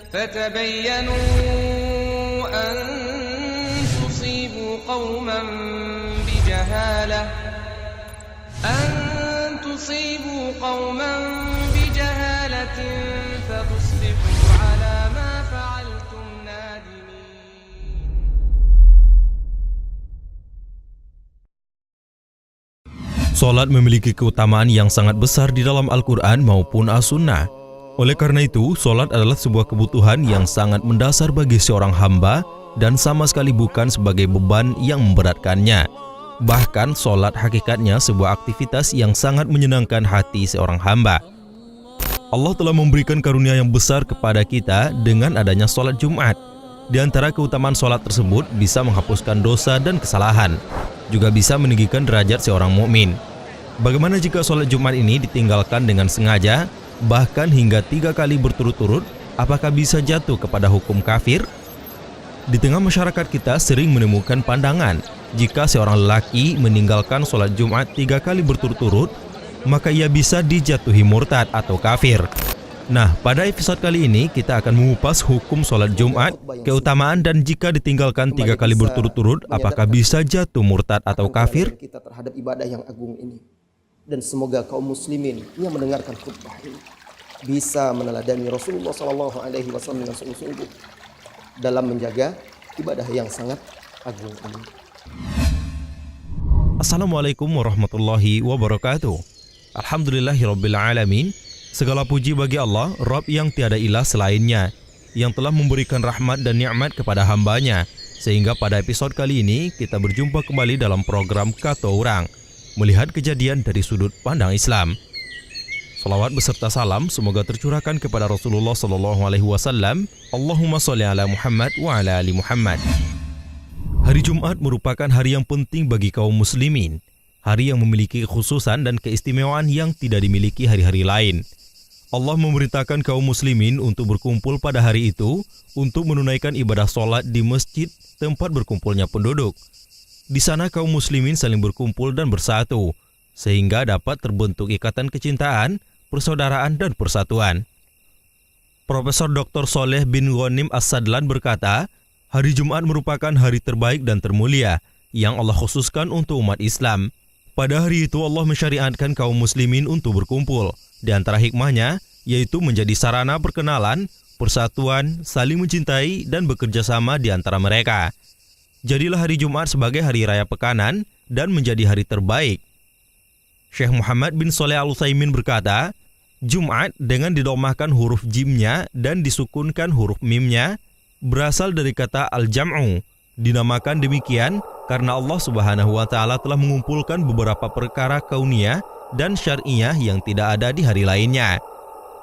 فتبينوا أن تصيبوا قوما بجهالة فتصبحوا على ما فعلتم نادمين. Salat memiliki keutamaan yang sangat besar di dalam Al-Quran maupun As-Sunnah. Oleh karena itu, salat adalah sebuah kebutuhan yang sangat mendasar bagi seorang hamba dan sama sekali bukan sebagai beban yang memberatkannya. Bahkan, salat hakikatnya sebuah aktivitas yang sangat menyenangkan hati seorang hamba. Allah telah memberikan karunia yang besar kepada kita dengan adanya salat Jumat. Di antara keutamaan salat tersebut bisa menghapuskan dosa dan kesalahan, juga bisa meninggikan derajat seorang mukmin. Bagaimana jika salat Jumat ini ditinggalkan dengan sengaja, bahkan hingga 3 kali berturut-turut, apakah bisa jatuh kepada hukum kafir? Di tengah masyarakat kita sering menemukan pandangan, jika seorang lelaki meninggalkan sholat Jumat 3 kali berturut-turut, maka ia bisa dijatuhi murtad atau kafir. Nah, pada episode kali ini kita akan mengupas hukum sholat Jumat, keutamaan dan jika ditinggalkan 3 kali berturut-turut, apakah bisa jatuh murtad atau kafir? Kita terhadap ibadah yang agung ini. Dan semoga kaum muslimin yang mendengarkan khutbah ini bisa meneladani Rasulullah SAW dengan sungguh-sungguh dalam menjaga ibadah yang sangat agung ini. Assalamualaikum warahmatullahi wabarakatuh. Alhamdulillahirabbil alamin. Segala puji bagi Allah, Rabb yang tiada ilah selainnya, yang telah memberikan rahmat dan nikmat kepada hambanya. Sehingga pada episode kali ini kita berjumpa kembali dalam program Kata Orang, melihat kejadian dari sudut pandang Islam. Salawat beserta salam semoga tercurahkan kepada Rasulullah SAW. Allahumma sholli ala Muhammad wa ala ali Muhammad. Hari Jumat merupakan hari yang penting bagi kaum muslimin. Hari yang memiliki kekhususan dan keistimewaan yang tidak dimiliki hari-hari lain. Allah memerintahkan kaum muslimin untuk berkumpul pada hari itu untuk menunaikan ibadah sholat di masjid tempat berkumpulnya penduduk. Di sana kaum muslimin saling berkumpul dan bersatu, sehingga dapat terbentuk ikatan kecintaan, persaudaraan dan persatuan. Profesor Dr. Soleh bin Ghanim As-Sadlan berkata, hari Jumat merupakan hari terbaik dan termulia yang Allah khususkan untuk umat Islam. Pada hari itu Allah mensyariatkan kaum muslimin untuk berkumpul. Di antara hikmahnya, yaitu menjadi sarana perkenalan, persatuan, saling mencintai dan bekerja sama di antara mereka. Jadilah hari Jumat sebagai hari raya pekanan dan menjadi hari terbaik. Syekh Muhammad bin Shalih Al-Utsaimin berkata, Jumat dengan didomahkan huruf jimnya dan disukunkan huruf mimnya berasal dari kata al-jam'u. Dinamakan demikian karena Allah Subhanahu wa Ta'ala telah mengumpulkan beberapa perkara kauniyah dan syar'iyah yang tidak ada di hari lainnya.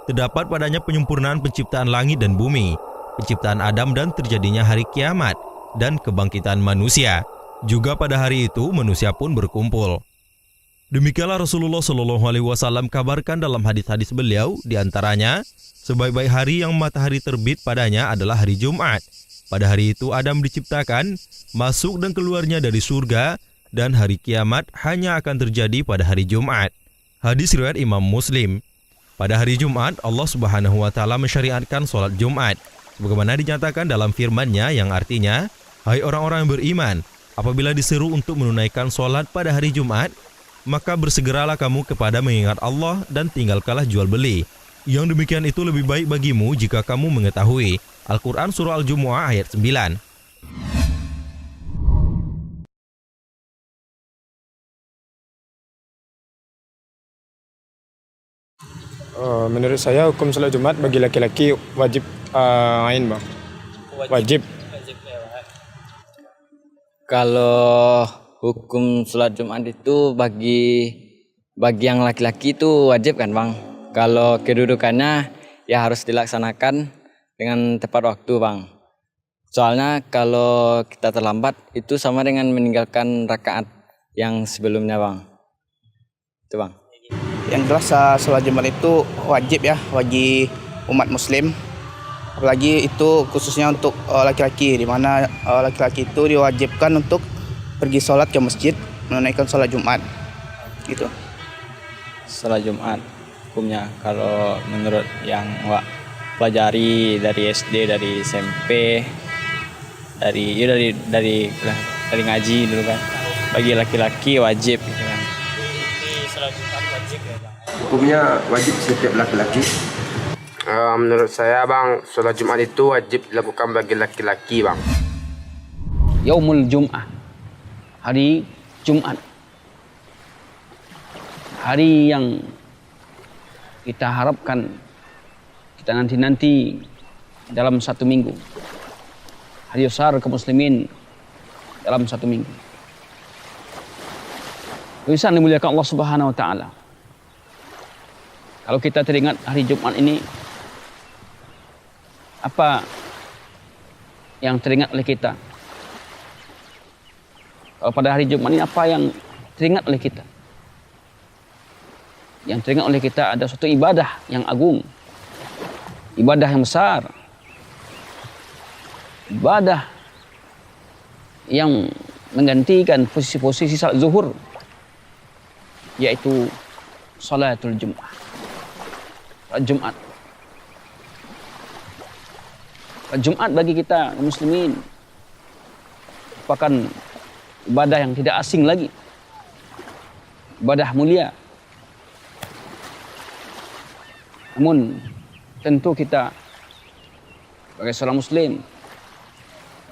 Terdapat padanya penyempurnaan penciptaan langit dan bumi, penciptaan Adam dan terjadinya hari kiamat, dan kebangkitan manusia. Juga pada hari itu manusia pun berkumpul. Demikianlah Rasulullah SAW kabarkan dalam hadis-hadis beliau, diantaranya sebaik-baik hari yang matahari terbit padanya adalah hari Jumat. Pada hari itu Adam diciptakan, masuk dan keluarnya dari surga, dan hari kiamat hanya akan terjadi pada hari Jumat. Hadis riwayat Imam Muslim. Pada hari Jumat Allah Subhanahu wa Ta'ala mensyariatkan sholat Jumat, sebagaimana dinyatakan dalam firman-Nya yang artinya, hai orang-orang yang beriman, apabila diseru untuk menunaikan sholat pada hari Jumat, maka bersegeralah kamu kepada mengingat Allah dan tinggalkanlah jual beli. Yang demikian itu lebih baik bagimu jika kamu mengetahui. Al-Quran Surah Al-Jumu'ah ayat 9. Menurut saya hukum sholat Jumat bagi laki-laki wajib ain bang. Wajib. Kalau hukum sholat Jumat itu bagi yang laki-laki itu wajib kan bang. Kalau kedudukannya ya harus dilaksanakan dengan tepat waktu bang. Soalnya kalau kita terlambat itu sama dengan meninggalkan rakaat yang sebelumnya, Bang. Itu, Bang. Yang jelas sholat Jumat itu wajib ya bagi umat muslim. Apalagi itu khususnya untuk laki-laki, di mana laki-laki itu diwajibkan untuk pergi sholat ke masjid menunaikan sholat Jumat. Gitu. Sholat Jumat hukumnya kalau menurut yang Wak pelajari dari SD, dari SMP, dari ngaji dulu kan. Bagi laki-laki wajib gitu kan. Hukumnya wajib setiap laki-laki. Menurut saya Bang, sholat Jumat itu wajib dilakukan bagi laki-laki Bang. Yaumul Jum'ah, hari Jumat, hari yang kita harapkan, kita nanti dalam satu minggu, hari besar kaum muslimin dalam satu minggu. Bisa dimuliakan Allah Subhanahu wa taala. Kalau kita teringat hari Jumat ini, apa yang teringat oleh kita? Kalau pada hari Jumat ini apa yang teringat oleh kita? Yang teringat oleh kita ada suatu ibadah yang agung, ibadah yang besar, ibadah yang menggantikan posisi-posisi salat zuhur, yaitu salatul Jum'ah, salat Jumat. Salat Jumat bagi kita muslimin merupakan ibadah yang tidak asing lagi, ibadah mulia. Namun tentu kita sebagai seorang muslim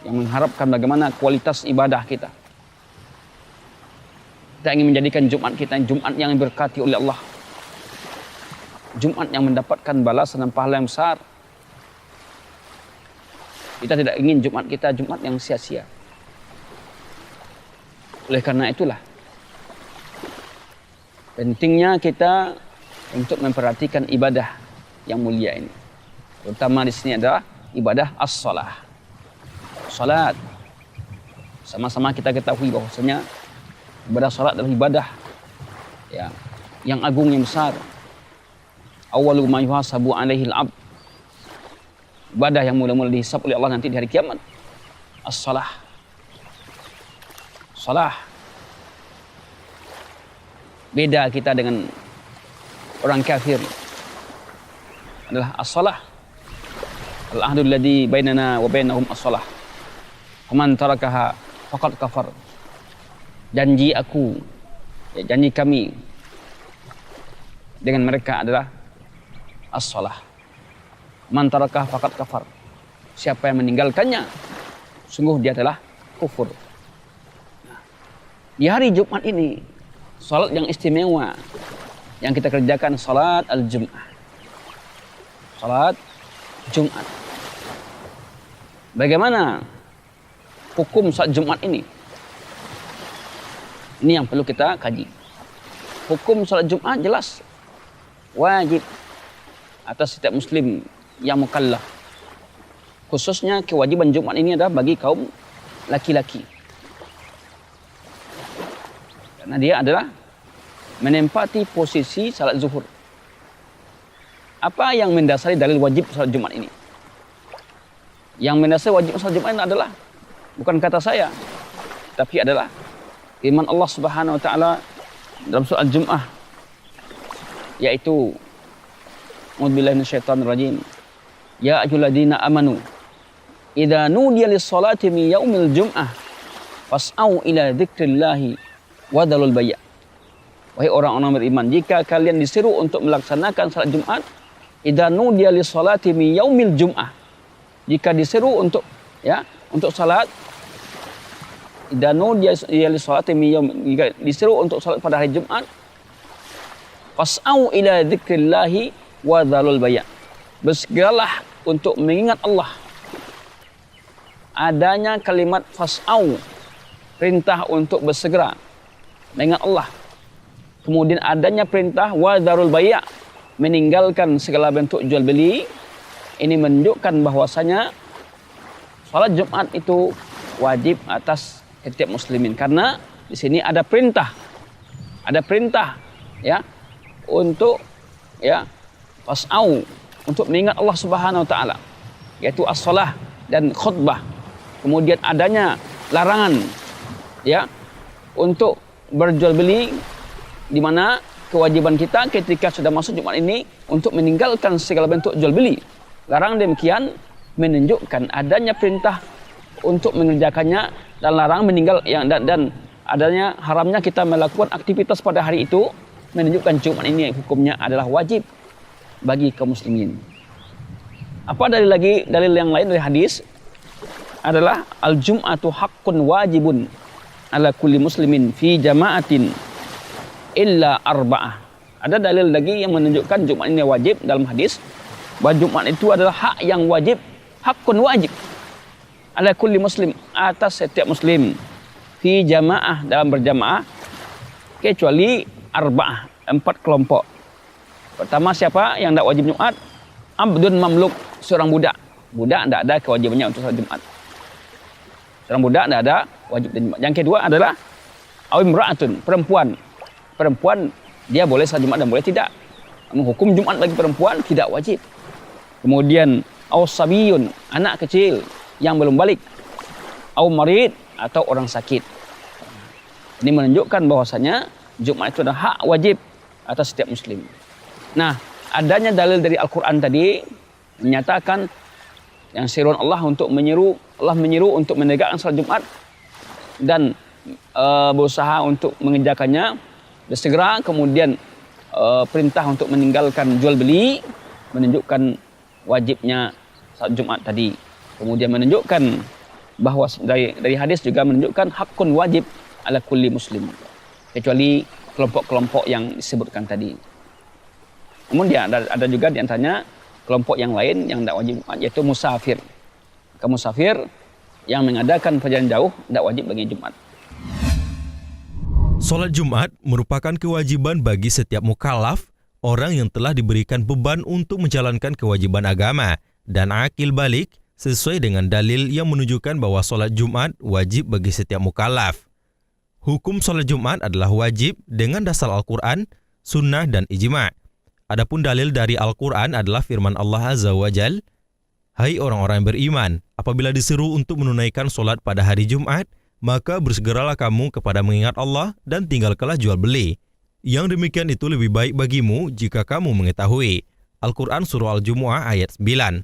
yang mengharapkan bagaimana kualitas ibadah kita. Kita ingin menjadikan Jumat kita Jumat yang diberkati oleh Allah, Jumat yang mendapatkan balasan dan pahala yang besar. Kita tidak ingin Jumat kita Jumat yang sia-sia. Oleh karena itulah pentingnya kita untuk memperhatikan ibadah yang mulia ini. Terutama di sini adalah ibadah as-shalah. Salat. Sama-sama kita ketahui bahwasanya ibadah salat adalah ibadah yang agung, yang besar. Awwalu ma yuhasabu alaihi al-'abd. Ibadah yang mula-mula dihisab oleh Allah nanti di hari kiamat. As-shalah. Salah. Beda kita dengan orang kafir adalah as-salah. Al-ahdul ladzi bainana wa bainahum as-salah. Faman tarakaha faqad kafar. Janji aku, janji kami dengan mereka adalah as-salah. Man tarakaha faqad kafar. Siapa yang meninggalkannya, sungguh dia telah kufur. Di hari Jumat ini, salat yang istimewa yang kita kerjakan salat al-Jum'ah. Salat Jumat. Bagaimana hukum salat Jumat ini? Ini yang perlu kita kaji. Hukum salat Jumat jelas wajib atas setiap muslim yang mukallaf. Khususnya kewajiban Jumat ini adalah bagi kaum laki-laki. Karena dia adalah menempati posisi salat zuhur. Apa yang mendasari dalil wajib salat Jumat ini? Yang mendasari wajib salat Jumat ini adalah bukan kata saya, tapi adalah firman Allah Subhanahu wa taala dalam surah Al-Jum'ah, yaitu A'udzubillahi minasyaitonir rajim. Ya ayyuhalladzina amanu idza nudiya lis-salati min yaumil jum'ah fas'au ila dzikrillahi wadhalul bay'. Wahai orang-orang beriman, jika kalian disuruh untuk melaksanakan salat Jumat, idza nudiya lis-salati min yaumil jum'ah. Jika disuruh untuk salat, idza nudiya lis-salati min yaum, jika disuruh untuk salat pada hari Jumat, fas'au ila dzikrillahi wadhalul bay'. Bersegeralah untuk mengingat Allah. Adanya kalimat fas'au, perintah untuk bersegera mengingat Allah. Kemudian adanya perintah wadharul bay', meninggalkan segala bentuk jual beli. Ini menunjukkan bahwasanya Salat Jumat itu wajib atas setiap muslimin karena di sini ada perintah ya untuk ya fas'au untuk mengingat Allah Subhanahu wa taala, yaitu as-shalah dan khutbah. Kemudian adanya larangan ya untuk berjual beli, di mana kewajiban kita ketika sudah masuk Jumat ini untuk meninggalkan segala bentuk jual beli. Larangan demikian menunjukkan adanya perintah untuk mengerjakannya dan larangan meninggal yang dan adanya haramnya kita melakukan aktivitas pada hari itu, menunjukkan Jumat ini hukumnya adalah wajib bagi kaum muslimin. Apa dalil yang lain dari hadis adalah al-jum'atu haqqun wajibun ala kulli muslimin fi jama'atin illa arba'ah. Ada dalil lagi yang menunjukkan Jumat ini wajib dalam hadis, bahwa Jumat itu adalah hak yang wajib, haqqun wajib ala kulli muslim, atas setiap muslim, fi jamaah, dalam berjamaah, kecuali arba'ah, 4 kelompok. Pertama, siapa yang tidak wajib Jumat? Abdun mamluk, seorang budak. Budak tidak ada kewajibannya untuk salat Jumat. Seorang budak tidak ada wajib Jumat. Yang kedua adalah awimra'atun, perempuan. Perempuan dia boleh salat Jumat dan boleh tidak. Hukum Jumat bagi perempuan tidak wajib. Kemudian awsabiyun, anak kecil yang belum balik. Aw marid, atau orang sakit. Ini menunjukkan bahwasanya Jumat itu adalah hak wajib atas setiap muslim. Nah, adanya dalil dari Al-Quran tadi menyatakan yang seruan Allah menyeru untuk menegakkan salat Jumat dan berusaha untuk mengerjakannya dan segera, kemudian perintah untuk meninggalkan jual beli, menunjukkan wajibnya salat Jumat tadi. Kemudian menunjukkan bahwa dari hadis juga menunjukkan hakun wajib ala kulli muslim, kecuali kelompok-kelompok yang disebutkan tadi. Kemudian ada juga di antaranya kelompok yang lain yang tidak wajib Jumat, yaitu musafir. Musafir yang mengadakan perjalanan jauh tidak wajib bagi Jumat. Salat Jumat merupakan kewajiban bagi setiap mukallaf, orang yang telah diberikan beban untuk menjalankan kewajiban agama dan akil balik, sesuai dengan dalil yang menunjukkan bahwa salat Jumat wajib bagi setiap mukallaf. Hukum salat Jumat adalah wajib dengan dasar Al-Quran, Sunnah, dan Ijma'. Adapun dalil dari Al-Quran adalah firman Allah Azza wa Jal, "Hai orang-orang yang beriman, apabila diseru untuk menunaikan salat pada hari Jumat, maka bersegeralah kamu kepada mengingat Allah dan tinggalkanlah jual beli. Yang demikian itu lebih baik bagimu jika kamu mengetahui." Al-Quran Surah Al-Jumu'ah ayat 9.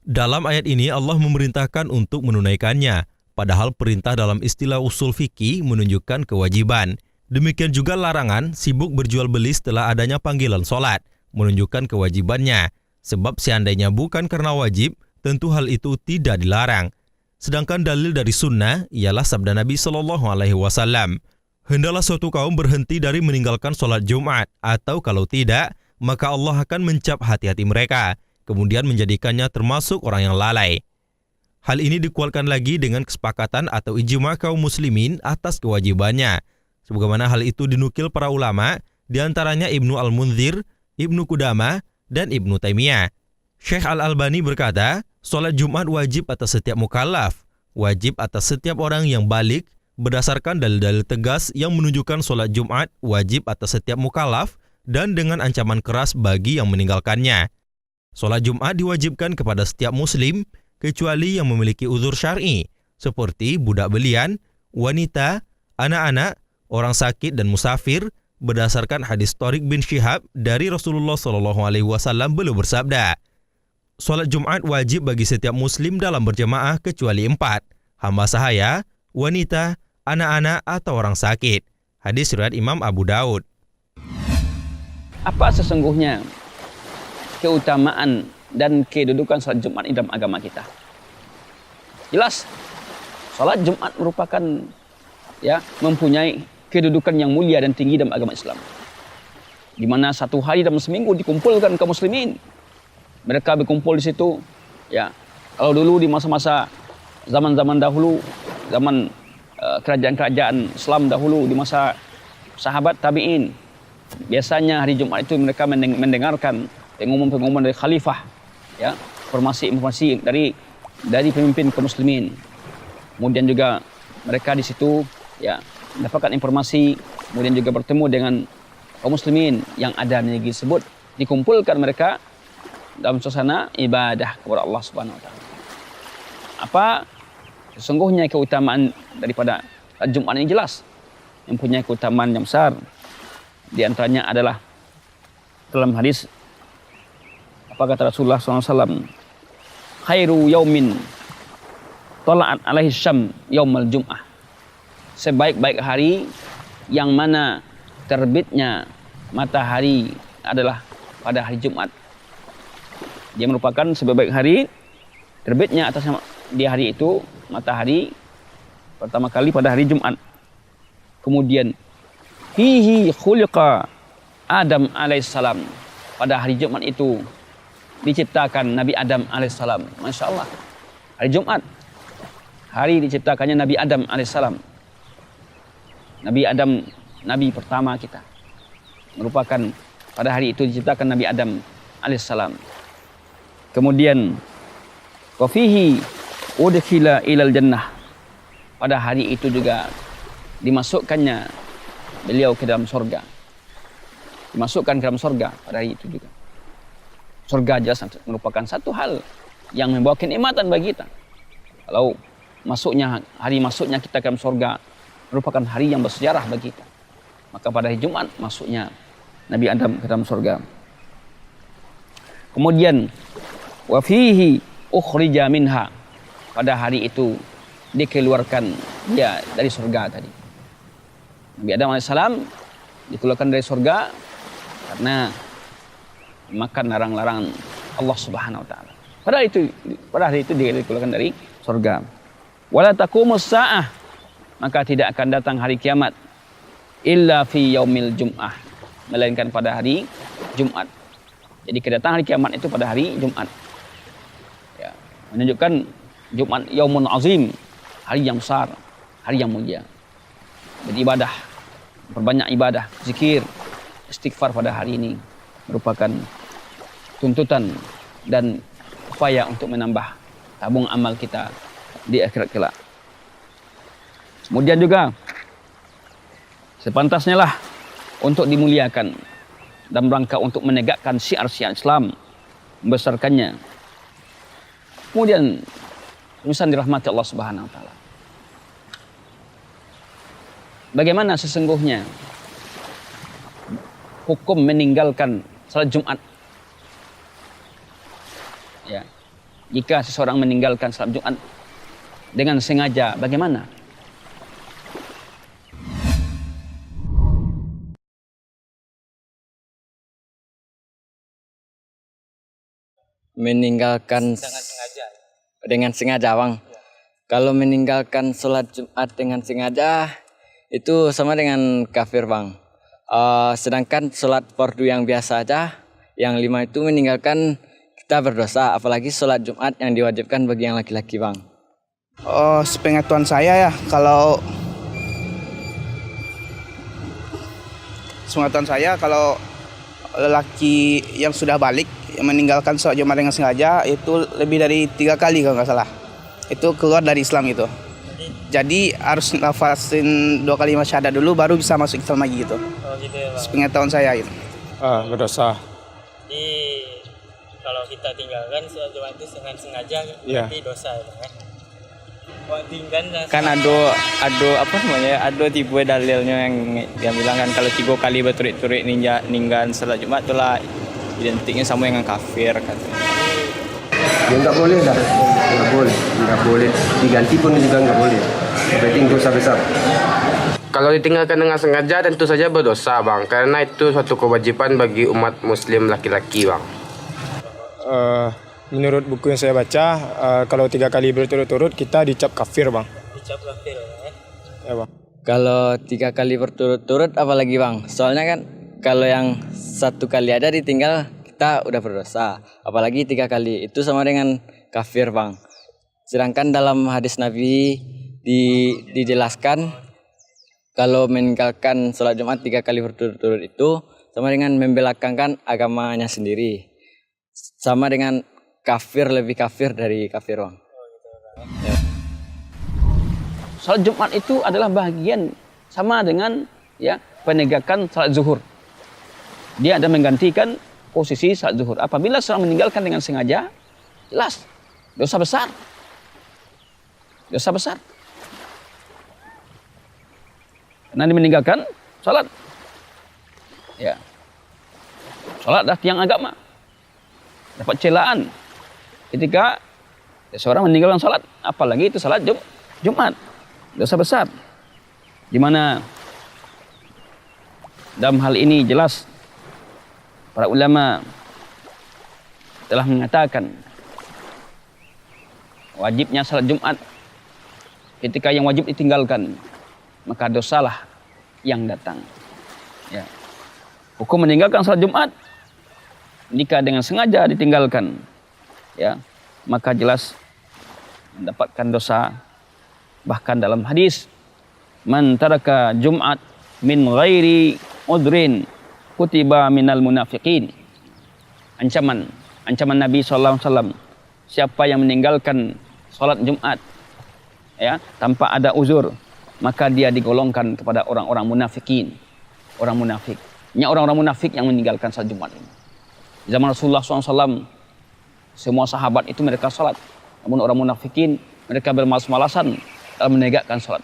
Dalam ayat ini Allah memerintahkan untuk menunaikannya, padahal perintah dalam istilah usul fikih menunjukkan kewajiban. Demikian juga larangan sibuk berjual beli setelah adanya panggilan sholat, menunjukkan kewajibannya. Sebab seandainya bukan karena wajib, tentu hal itu tidak dilarang. Sedangkan dalil dari sunnah ialah sabda Nabi SAW, "Hendaklah suatu kaum berhenti dari meninggalkan sholat Jumat, atau kalau tidak, maka Allah akan mencap hati-hati mereka, kemudian menjadikannya termasuk orang yang lalai." Hal ini dikuatkan lagi dengan kesepakatan atau ijma' kaum muslimin atas kewajibannya. Sebagaimana hal itu dinukil para ulama, diantaranya Ibnu Al-Munzir, Ibnu Qudamah, dan Ibnu Taimiyah. Syekh Al-Albani berkata, salat Jumat wajib atas setiap mukallaf, wajib atas setiap orang yang balik, berdasarkan dalil-dalil tegas yang menunjukkan salat Jumat wajib atas setiap mukallaf dan dengan ancaman keras bagi yang meninggalkannya. Salat Jumat diwajibkan kepada setiap muslim, kecuali yang memiliki uzur syar'i, seperti budak belian, wanita, anak-anak, orang sakit, dan musafir, berdasarkan hadis Tariq bin Syihab dari Rasulullah SAW beliau bersabda, salat Jumat wajib bagi setiap muslim dalam berjamaah kecuali 4, hamba sahaya, wanita, anak-anak, atau orang sakit. Hadis riwayat Imam Abu Daud. Apa sesungguhnya keutamaan dan kedudukan salat Jumat dalam agama kita? Jelas, salat Jumat merupakan mempunyai kedudukan yang mulia dan tinggi dalam agama Islam. Di mana satu hari dalam seminggu dikumpulkan kaum muslimin. Mereka berkumpul di situ. Ya, kalau dulu di masa-masa zaman-zaman dahulu, zaman kerajaan-kerajaan Islam dahulu, di masa sahabat tabi'in, biasanya hari Jumat itu mereka mendengarkan pengumuman-pengumuman dari khalifah, ya, informasi-informasi dari dari pemimpin kaum muslimin. Kemudian juga mereka di situ ya mendapatkan informasi, kemudian juga bertemu dengan kaum muslimin yang ada di negeri tersebut, dikumpulkan mereka dalam suasana ibadah kepada Allah Subhanahu wa taala. Apa sesungguhnya keutamaan daripada Jumat ini jelas, mempunyai keutamaan yang besar. Di antaranya adalah dalam hadis apa kata Rasulullah SAW, khairu yaumin tala'at alaihi syam yaumal jum'ah. Sebaik-baik hari yang mana terbitnya matahari adalah pada hari Jumat. Dia merupakan sebaik-baik hari terbitnya atas di hari itu matahari pertama kali pada hari Jumat. Kemudian fihi khuliqa Adam alaihissalam. Pada hari Jumat itu diciptakan Nabi Adam alaihissalam. Masya Allah. Hari Jumat, hari diciptakannya Nabi Adam alaihissalam. Nabi Adam, Nabi pertama kita. Merupakan pada hari itu diciptakan Nabi Adam alaihissalam. Kemudian wa fihi udkhila ilal jannah. Pada hari itu juga dimasukkannya beliau ke dalam surga. Dimasukkan ke dalam surga pada hari itu juga. Surga jelas merupakan satu hal yang membawa kenikmatan bagi kita. Kalau hari masuknya kita ke dalam surga merupakan hari yang bersejarah bagi kita. Maka pada hari Jumat masuknya Nabi Adam ke dalam surga. Kemudian wa fihi ukhrija minha. Pada hari itu dikeluarkan dia dari surga tadi. Nabi Adam alaihissalam dikeluarkan dari surga karena makan larang-larang Allah Subhanahu wa taala. Pada hari itu dia dikeluarkan dari surga. Wala taqumus saah, maka tidak akan datang hari kiamat illa fi yaumil jum'ah, melainkan pada hari Jumat. Jadi kedatangan hari kiamat itu pada hari Jumat. Ya, menunjukkan Jumat yaumun azim, hari yang besar, hari yang mulia. Beribadah, perbanyak ibadah, zikir, istighfar pada hari ini merupakan tuntutan dan upaya untuk menambah tabung amal kita di akhirat kelak. Kemudian juga sepantasnya lah untuk dimuliakan dalam rangka untuk menegakkan syiar-syiar Islam, membesarkannya. Kemudian insan dirahmati Allah Subhanahu wa taala. Bagaimana sesungguhnya hukum meninggalkan salat Jumat? Ya. Jika seseorang meninggalkan salat Jumat dengan sengaja, bagaimana? Meninggalkan dengan sengaja, Bang. Kalau meninggalkan sholat Jumat dengan sengaja itu sama dengan kafir, Bang. Sedangkan sholat fardu yang biasa aja, yang 5 itu meninggalkan kita berdosa, apalagi sholat Jumat yang diwajibkan bagi yang laki-laki, Bang. Sepengetahuan saya ya, kalau lelaki yang sudah balik yang meninggalkan sholat Jumat dengan sengaja itu lebih dari 3 kali kalau nggak salah. Itu keluar dari Islam itu. Jadi harus nafasin 2 kali syahadat dulu baru bisa masuk Islam lagi gitu. Oh gitu ya, Bang. Sepengetahuan saya gitu. Berdosa. Jadi kalau kita tinggalkan sholat Jumat itu dengan sengaja berarti dosa ya, Bang, ya? Kan ada tipe dalilnya yang bilang kan kalau 3 kali berturut-turut ninggalkan sholat Jumat itulah identiknya sama dengan kafir katanya. Ya nggak boleh dah, nggak boleh. Diganti pun juga nggak boleh. Berarti dosa besar. Kalau ditinggalkan dengan sengaja tentu saja berdosa, Bang, karena itu suatu kewajiban bagi umat Muslim laki-laki, Bang. Menurut buku yang saya baca, kalau 3 kali berturut-turut kita dicap kafir, Bang. Dicap kafir ya? Ya, Bang. Kalau 3 kali berturut-turut apalagi, Bang? Soalnya kan kalau yang 1 kali ada ditinggal kita udah berdosa, apalagi 3 kali itu sama dengan kafir, Bang. Sedangkan dalam hadis Nabi dijelaskan kalau meninggalkan sholat Jumat 3 kali berturut-turut itu sama dengan membelakangkan agamanya sendiri, sama dengan kafir, lebih kafir dari kafir, Bang. Salat Jumat itu adalah bagian sama dengan penegakan salat zuhur. Dia ada menggantikan posisi salat zuhur. Apabila seorang meninggalkan dengan sengaja, jelas dosa besar. Dosa besar. Karena dia meninggalkan salat. Ya. Salat adalah tiang agama. Dapat celaan ketika seorang meninggalkan salat, apalagi itu salat Jumat. Dosa besar. Di mana dalam hal ini jelas para ulama telah mengatakan wajibnya salat Jumat. Ketika yang wajib ditinggalkan, maka dosalah yang datang. Ya. Hukum meninggalkan salat Jumat jika dengan sengaja ditinggalkan, ya, maka jelas mendapatkan dosa. Bahkan dalam hadis, man taraka Jumat min ghairi udrin kutiba minal munafiqin. Ancaman Nabi SAW, siapa yang meninggalkan salat Jumat tanpa ada uzur, maka dia digolongkan kepada orang-orang munafikin. Orang munafik. Ini orang-orang munafik yang meninggalkan salat Jumat ini. Zaman Rasulullah SAW, semua sahabat itu mereka salat. Namun orang munafikin, mereka bermalas-malasan dalam menegakkan salat.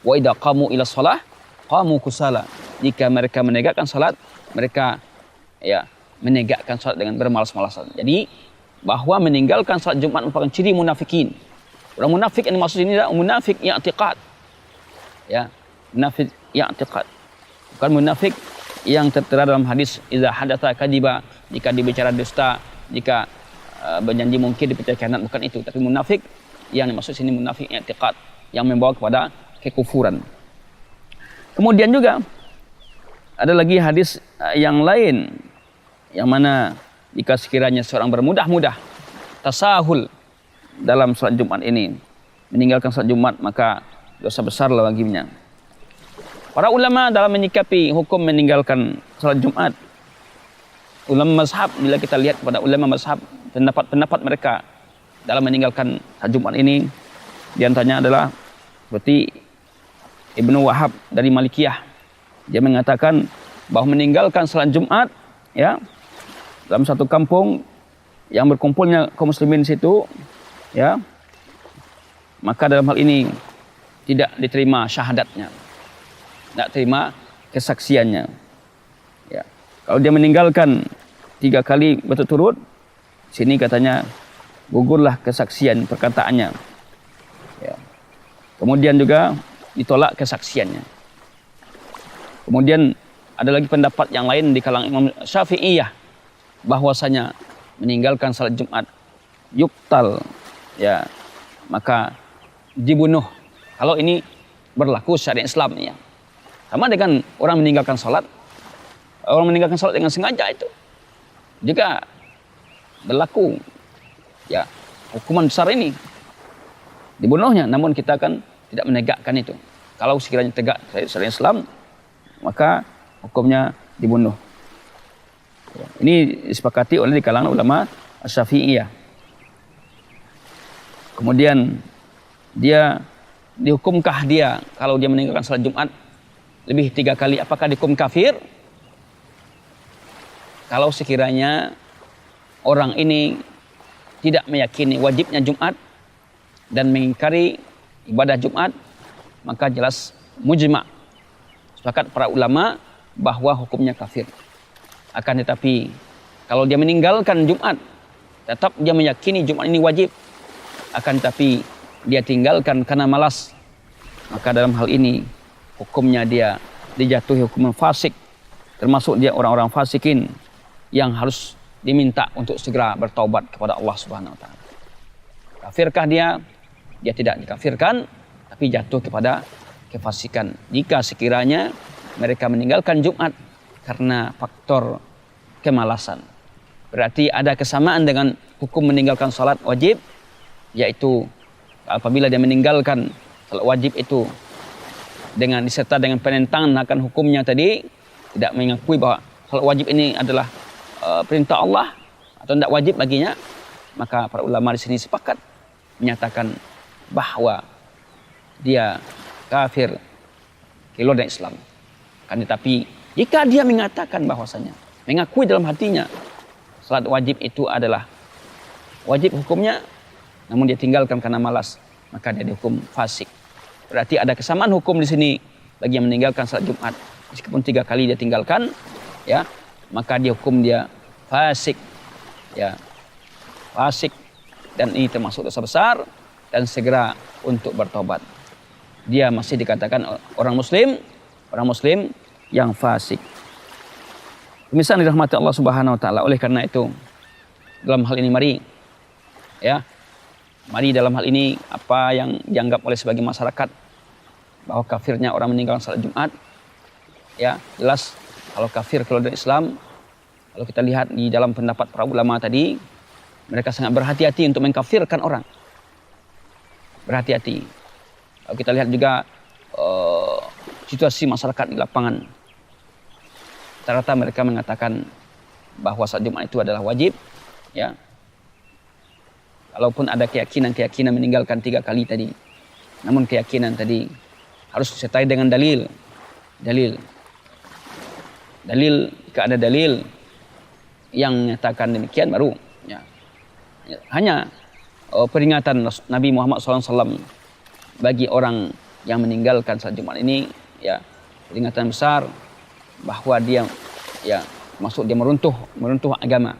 Wa idza qamu ila shalah qamu kusala. Jika mereka menegakkan salat, mereka menegakkan salat dengan bermalas-malasan. Jadi bahwa meninggalkan salat Jumat merupakan ciri munafikin. Orang munafik yang dimaksud ini adalah munafik i'tiqad. Ya, munafik i'tiqad. Bukan munafik yang tertera dalam hadis idza hadatsa kadiba, jika dibicara dusta, jika berjanji mungkin dipercaya khianat, bukan itu. Tapi munafik yang dimaksud sini munafik i'tiqad, yang membawa kepada kekufuran. Kemudian juga ada lagi hadis yang lain, yang mana jika sekiranya seorang bermudah-mudah tasahul dalam salat Jumat ini, meninggalkan salat Jumat, maka dosa besarlah baginya. Para ulama dalam menyikapi hukum meninggalkan salat Jumat, ulama mazhab, bila kita lihat kepada ulama mazhab, pendapat mereka dalam meninggalkan salat Jumat ini, di antaranya adalah seperti Ibnu Wahab dari Malikiyah. Dia mengatakan bahwa meninggalkan salat Jumat dalam satu kampung yang berkumpulnya kaum muslimin di situ, maka dalam hal ini tidak diterima syahadatnya, tidak terima kesaksiannya. Kalau dia meninggalkan 3 kali berturut-turut, sini katanya gugurlah kesaksian perkataannya. Kemudian juga ditolak kesaksiannya. Kemudian ada lagi pendapat yang lain di kalangan Imam Syafi'iyah, bahwasanya meninggalkan salat Jumat yuktal, maka dibunuh. Kalau ini berlaku syariat Islam, sama dengan orang meninggalkan salat. Orang meninggalkan salat dengan sengaja itu jika berlaku hukuman besar ini, dibunuhnya. Namun kita kan tidak menegakkan itu. Kalau sekiranya tegak syariat Islam, maka hukumnya dibunuh. Ini disepakati oleh di kalangan ulama Syafi'iyah. Kemudian dihukumkah dia kalau dia meninggalkan salat Jumat lebih 3 kali, apakah dihukum kafir? Kalau sekiranya orang ini tidak meyakini wajibnya Jumat dan mengingkari ibadah Jumat, maka jelas mujma', sepakat para ulama bahwa hukumnya kafir. Akan tetapi kalau dia meninggalkan Jumat, tetap dia meyakini Jumat ini wajib, akan tetapi dia tinggalkan karena malas, maka dalam hal ini hukumnya dia dijatuhi hukuman fasik, termasuk dia orang-orang fasikin yang harus diminta untuk segera bertaubat kepada Allah Subhanahu wa taala. Kafirkah dia? Dia tidak dikafirkan, tapi jatuh kepada kefasikan jika sekiranya mereka meninggalkan Jumat karena faktor kemalasan. Berarti ada kesamaan dengan hukum meninggalkan salat wajib, yaitu apabila dia meninggalkan salat wajib itu disertai dengan penentangan akan hukumnya tadi, tidak mengakui bahwa salat wajib ini adalah perintah Allah atau tidak wajib baginya, maka para ulama di sini sepakat menyatakan bahwa dia kafir keluar dari Islam. Kan tetapi jika dia mengatakan bahwasanya, mengakui dalam hatinya salat wajib itu adalah wajib hukumnya, namun dia tinggalkan karena malas, maka dia dihukum fasik. Berarti ada kesamaan hukum di sini bagi yang meninggalkan salat Jumat. Meskipun 3 kali dia tinggalkan, ya, maka dia hukum dia fasik, ya, fasik, dan ini termasuk dosa besar dan segera untuk bertobat. Dia masih dikatakan orang Muslim yang fasik. Pemirsa yang dirahmati Allah Subhanahu Wa Taala. Oleh karena itu, dalam hal ini mari dalam hal ini apa yang dianggap oleh sebagian masyarakat bahwa kafirnya orang meninggalkan salat Jumat, ya jelas kalau kafir keluar dari Islam. Kalau kita lihat di dalam pendapat para ulama tadi, mereka sangat berhati-hati untuk mengkafirkan orang. Berhati-hati. Kalau kita lihat juga situasi masyarakat di lapangan, rata-rata mereka mengatakan bahwa salat Jumat itu adalah wajib, ya. Walaupun ada keyakinan meninggalkan 3 kali tadi, namun keyakinan tadi harus disertai dengan dalil. Jika ada dalil yang menyatakan demikian baru, ya. Hanya peringatan Nabi Muhammad SAW bagi orang yang meninggalkan salat Jumat ini, ya, peringatan besar bahwa dia, ya, maksud dia meruntuh agama.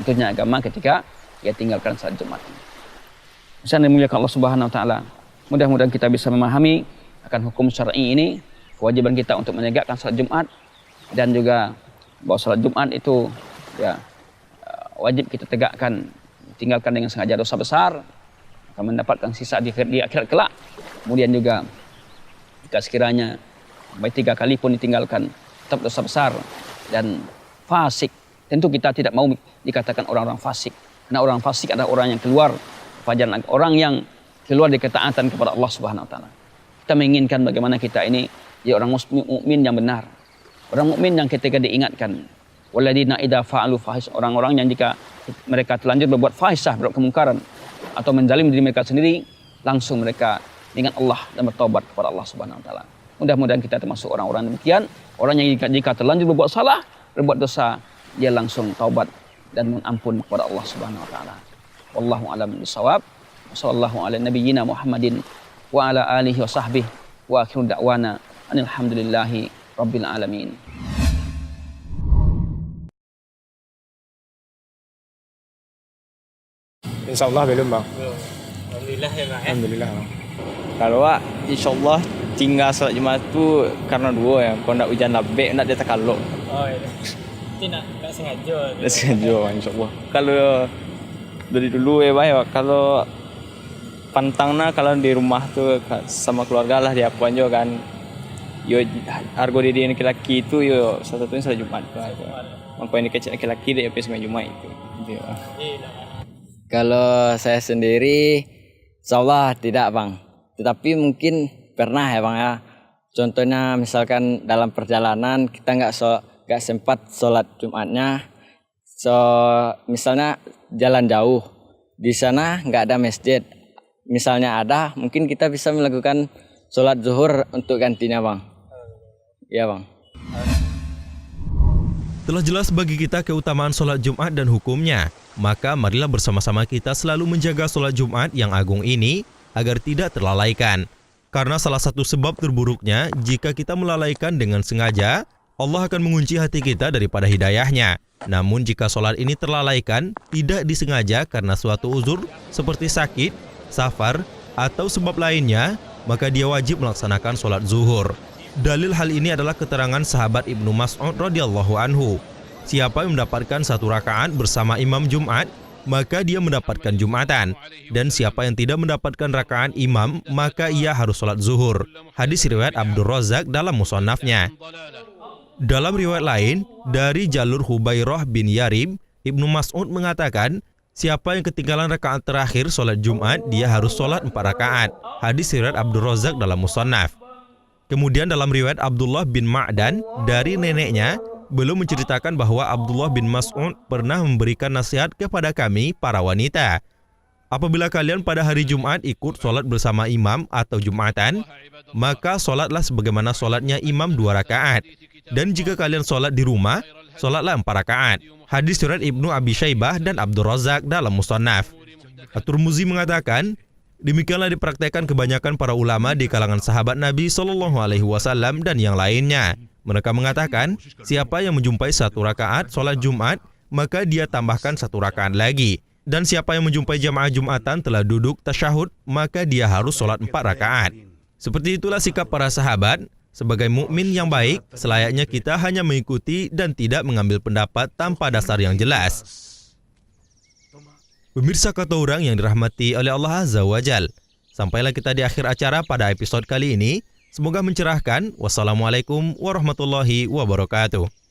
Tentunya agama ketika dia tinggalkan salat Jumat. Misalnya dimuliakan Allah Subhanahu Wa Taala. Mudah-mudahan kita bisa memahami akan hukum syar'i ini, kewajiban kita untuk menegakkan salat Jumat, dan juga bahwa salat Jumat itu, ya, wajib kita tegakkan. Tinggalkan dengan sengaja dosa besar, akan mendapatkan sisa di akhirat kelak. Kemudian juga jika sekiranya baik 3 kali pun ditinggalkan, tetap dosa besar dan fasik. Tentu kita tidak mau dikatakan orang-orang fasik, karena orang fasik adalah orang yang keluar fajaran, orang yang keluar dari ketaatan kepada Allah Subhanahu Wa Taala. Kita menginginkan bagaimana kita ini jadi orang mukmin yang benar, orang mukmin yang ketika diingatkan, waladina idza fa'alu fahish, orang-orang yang jika mereka terlanjur berbuat fahisyah, berbuat kemungkaran atau menzalim diri mereka sendiri, langsung mereka ingat Allah dan bertobat kepada Allah Subhanahu Wa Taala. Mudah-mudahan kita termasuk orang-orang demikian, orang yang jika terlanjur berbuat salah, berbuat dosa, dia langsung taubat dan mohon ampun kepada Allah Subhanahu Wa Taala. Wallahu a'lam bishawab. Wassallallahu ala nabiyyina Muhammadin wa ala alihi wa sahbihi wa akhiru da'wana alhamdulillahi rabbil alamin. Insyaallah belum bang. Alhamdulillah ya bang. Alhamdulillah bang. Kalau insyaallah tinggal salat Jumat tu karena 2 ya. Kalau nak hujan labik, nak dia takaluk. Oh iya. Itu nak sengaja. Nak sengaja insyaallah. Kalau dari dulu ya bang, kalau pantangna kalau di rumah tu sama keluarga lah dia apa aja kan. Yo argo di laki-laki itu yo salah satunya salat Jumat. Maka ini kecil laki-laki dia pergi sembahyang Jumat itu. Kalau saya sendiri, insyaallah tidak bang. Tetapi mungkin pernah ya bang ya. Contohnya misalkan dalam perjalanan kita nggak sempat sholat Jumatnya. Misalnya jalan jauh, di sana nggak ada masjid. Misalnya ada, mungkin kita bisa melakukan sholat zuhur untuk gantinya bang. Ya bang. Telah jelas bagi kita keutamaan sholat Jumat dan hukumnya, maka marilah bersama-sama kita selalu menjaga sholat Jumat yang agung ini agar tidak terlalaikan. Karena salah satu sebab terburuknya, jika kita melalaikan dengan sengaja, Allah akan mengunci hati kita daripada hidayahnya. Namun jika sholat ini terlalaikan, tidak disengaja karena suatu uzur seperti sakit, safar, atau sebab lainnya, maka dia wajib melaksanakan sholat zuhur. Dalil hal ini adalah keterangan sahabat Ibnu Mas'ud radhiyallahu anhu. Siapa yang mendapatkan 1 rakaat bersama imam Jumat, maka dia mendapatkan Jumatan. Dan siapa yang tidak mendapatkan rakaat imam, maka ia harus sholat zuhur. Hadis riwayat Abdul Razak dalam musannafnya. Dalam riwayat lain, dari jalur Hubairah bin Yarib, Ibnu Mas'ud mengatakan, siapa yang ketinggalan rakaat terakhir sholat Jumat, dia harus sholat 4 rakaat. Hadis riwayat Abdul Razak dalam musannaf. Kemudian dalam riwayat Abdullah bin Ma'dan dari neneknya, belum menceritakan bahwa Abdullah bin Mas'ud pernah memberikan nasihat kepada kami para wanita. Apabila kalian pada hari Jumat ikut sholat bersama imam atau Jumatan, maka sholatlah sebagaimana sholatnya imam 2 rakaat. Dan jika kalian sholat di rumah, sholatlah 4 rakaat. Hadis riwayat Ibnu Abi Syaibah dan Abdul Razak dalam Musannaf. At-Tirmizi mengatakan, demikianlah dipraktekkan kebanyakan para ulama di kalangan sahabat Nabi SAW dan yang lainnya. Mereka mengatakan, siapa yang menjumpai 1 rakaat sholat Jumat, maka dia tambahkan 1 rakaat lagi. Dan siapa yang menjumpai jamaah Jumatan telah duduk tasyahud, maka dia harus sholat 4 rakaat. Seperti itulah sikap para sahabat. Sebagai mukmin yang baik, selayaknya kita hanya mengikuti dan tidak mengambil pendapat tanpa dasar yang jelas. Pemirsa kata orang yang dirahmati oleh Allah Azza wa Jal, sampailah kita di akhir acara pada episode kali ini. Semoga mencerahkan. Wassalamualaikum warahmatullahi wabarakatuh.